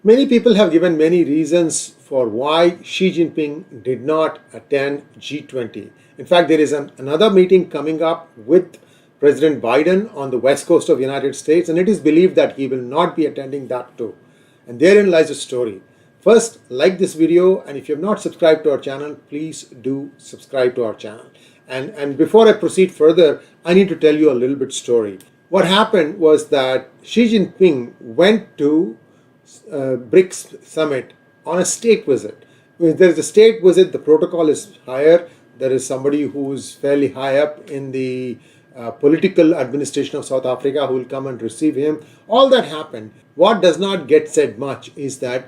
Many people have given many reasons for why Xi Jinping did not attend G20. In fact, there is another meeting coming up with President Biden on the west coast of the United States, and it is believed that he will not be attending that too. And therein lies the story. First, like this video, and if you have not subscribed to our channel, please do subscribe to our channel. And before I proceed further, I need to tell you a little bit story. What happened was that Xi Jinping went to BRICS summit on a state visit. When there is a state visit, the protocol is higher. There is somebody who is fairly high up in the political administration of South Africa who will come and receive him. All that happened. What does not get said much is that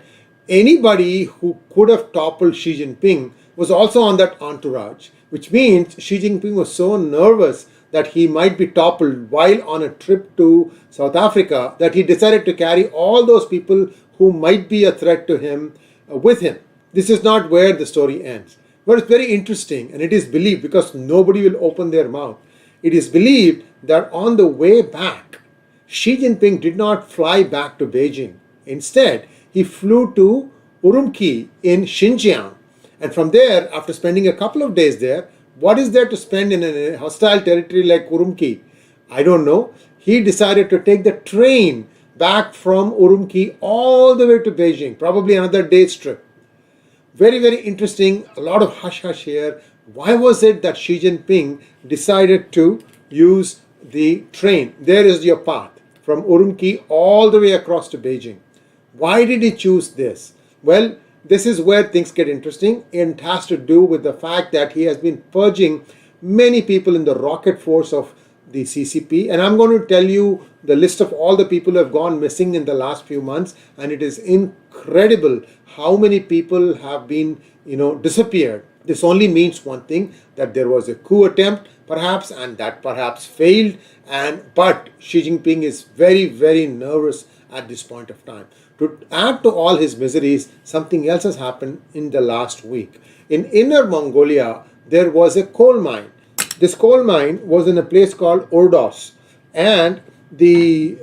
anybody who could have toppled Xi Jinping was also on that entourage, which means Xi Jinping was so nervous that he might be toppled while on a trip to South Africa that he decided to carry all those people who might be a threat to him with him. This is not where the story ends. But it's very interesting, and it is believed, because nobody will open their mouth, it is believed that on the way back, Xi Jinping did not fly back to Beijing. Instead, he flew to Urumqi in Xinjiang. And from there, after spending a couple of days there, what is there to spend in a hostile territory like Urumqi? I don't know. He decided to take the train back from Urumqi all the way to Beijing, probably another day's trip. Very, very interesting. A lot of hush-hush here. Why was it that Xi Jinping decided to use the train? There is your path from Urumqi all the way across to Beijing. Why did he choose this? Well, this is where things get interesting, and it has to do with the fact that he has been purging many people in the rocket force of the CCP. And I'm going to tell you the list of all the people who have gone missing in the last few months, and it is incredible how many people have been, disappeared. This only means one thing, that there was a coup attempt perhaps, and that perhaps failed, but Xi Jinping is very, very nervous at this point of time. To add to all his miseries, something else has happened in the last week. In Inner Mongolia, there was a coal mine. This coal mine was in a place called Ordos, and the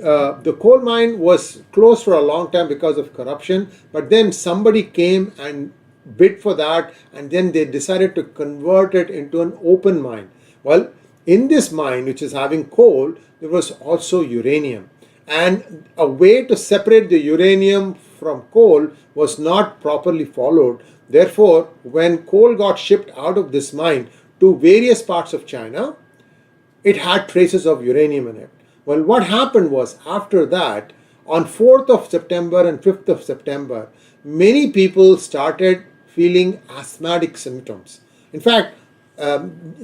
coal mine was closed for a long time because of corruption, but then somebody came and bid for that, and then they decided to convert it into an open mine. Well, in this mine, which is having coal, there was also uranium. And a way to separate the uranium from coal was not properly followed. Therefore, when coal got shipped out of this mine to various parts of China, it had traces of uranium in it. Well, what happened was, after that, on 4th of September and 5th of September, many people started feeling asthmatic symptoms. In fact,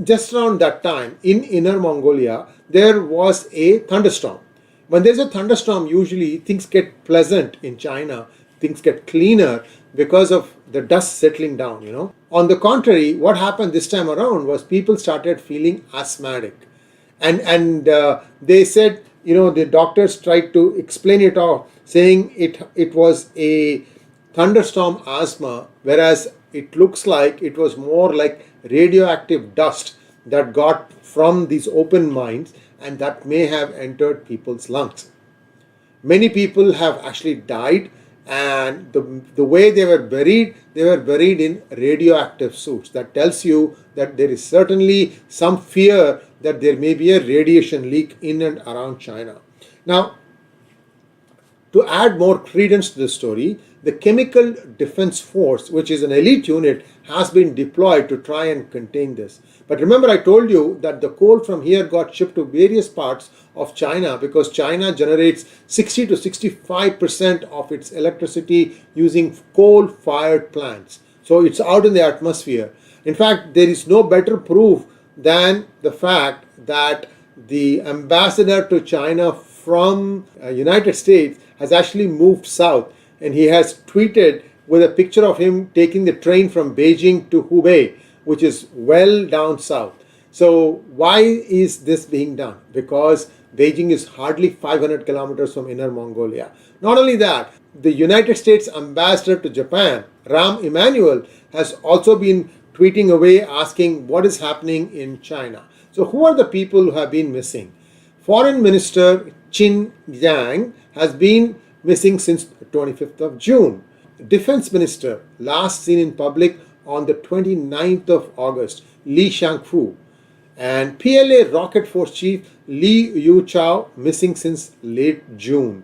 just around that time, in Inner Mongolia, there was a thunderstorm. When there's a thunderstorm, usually things get pleasant in China, things get cleaner because of the dust settling down, On the contrary, what happened this time around was people started feeling asthmatic. And they said, the doctors tried to explain it off, saying it was a thunderstorm asthma, whereas it looks like it was more like radioactive dust that got from these open mines, and that may have entered people's lungs. Many people have actually died, and the way they were buried in radioactive suits. That tells you that there is certainly some fear that there may be a radiation leak in and around China. Now, to add more credence to the story, the Chemical Defense Force, which is an elite unit, has been deployed to try and contain this. But remember, I told you that the coal from here got shipped to various parts of China, because China generates 60 to 65% of its electricity using coal-fired plants. So it's out in the atmosphere. In fact, there is no better proof than the fact that the ambassador to China from United States has actually moved south, and he has tweeted with a picture of him taking the train from Beijing to Hubei, which is well down south. So why is this being done? Because Beijing is hardly 500 kilometers from Inner Mongolia. Not only that, the United States ambassador to Japan, Rahm Emanuel, has also been tweeting away asking what is happening in China. So who are the people who have been missing? Foreign Minister Xinjiang has been missing since 25th of June. Defense Minister, last seen in public on the 29th of August, Li Shangfu, and PLA Rocket Force Chief Li Yuchao, missing since late June.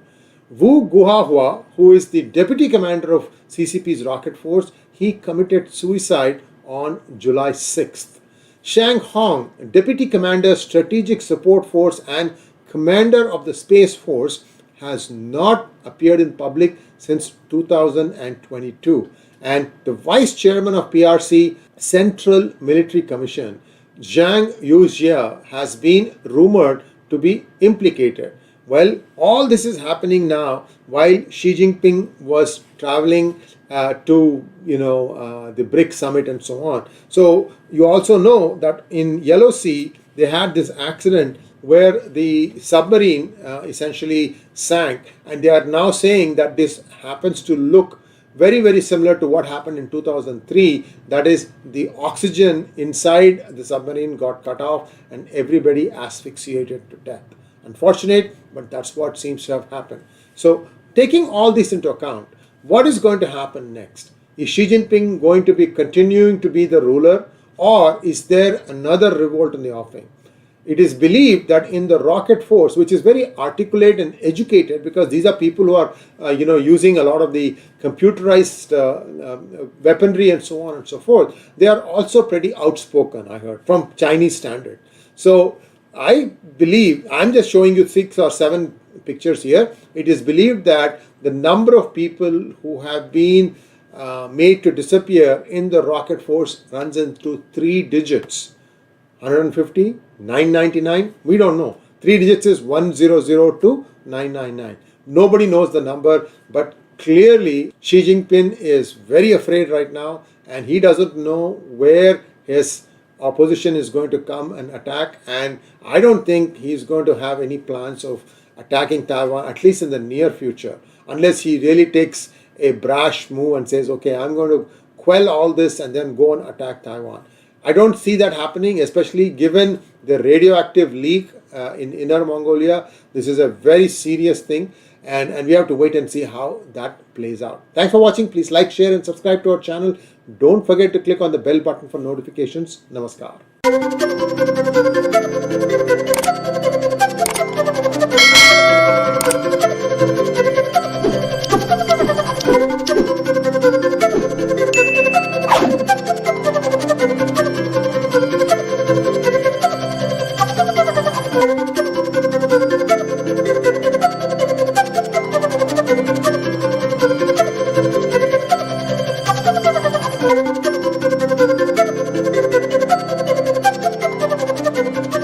Wu Guohua, who is the Deputy Commander of CCP's Rocket Force, he committed suicide on July 6th. Shang Hong, Deputy Commander Strategic Support Force and Commander of the Space Force, has not appeared in public since 2022. And the Vice Chairman of PRC Central Military Commission, Zhang Yuzhia, has been rumored to be implicated. Well, all this is happening now while Xi Jinping was traveling to the BRICS summit and so on. So you also know that in Yellow Sea they had this accident where the submarine essentially sank, and they are now saying that this happens to look very, very similar to what happened in 2003. That is, the oxygen inside the submarine got cut off and everybody asphyxiated to death. Unfortunate, but that's what seems to have happened. So taking all this into account, what is going to happen next? Is Xi Jinping going to be continuing to be the ruler, or is there another revolt in the offing? It is believed that in the rocket force, which is very articulate and educated, because these are people who are using a lot of the computerized weaponry and so on and so forth, they are also pretty outspoken, I heard, from Chinese standard. So I believe, I'm just showing you 6 or 7 pictures here. It is believed that the number of people who have been made to disappear in the rocket force runs into 3 digits. 150, 999, we don't know. 3 digits is 1002 999. Nobody knows the number, but clearly Xi Jinping is very afraid right now, and he doesn't know where his opposition is going to come and attack, and I don't think he's going to have any plans of attacking Taiwan, at least in the near future, unless he really takes a brash move and says, okay, I'm going to quell all this and then go and attack Taiwan. I don't see that happening, especially given the radioactive leak in Inner Mongolia. This is a very serious thing, and we have to wait and see how that plays out. Thanks for watching. Please like, share and subscribe to our channel. Don't forget to click on the bell button for notifications. Namaskar.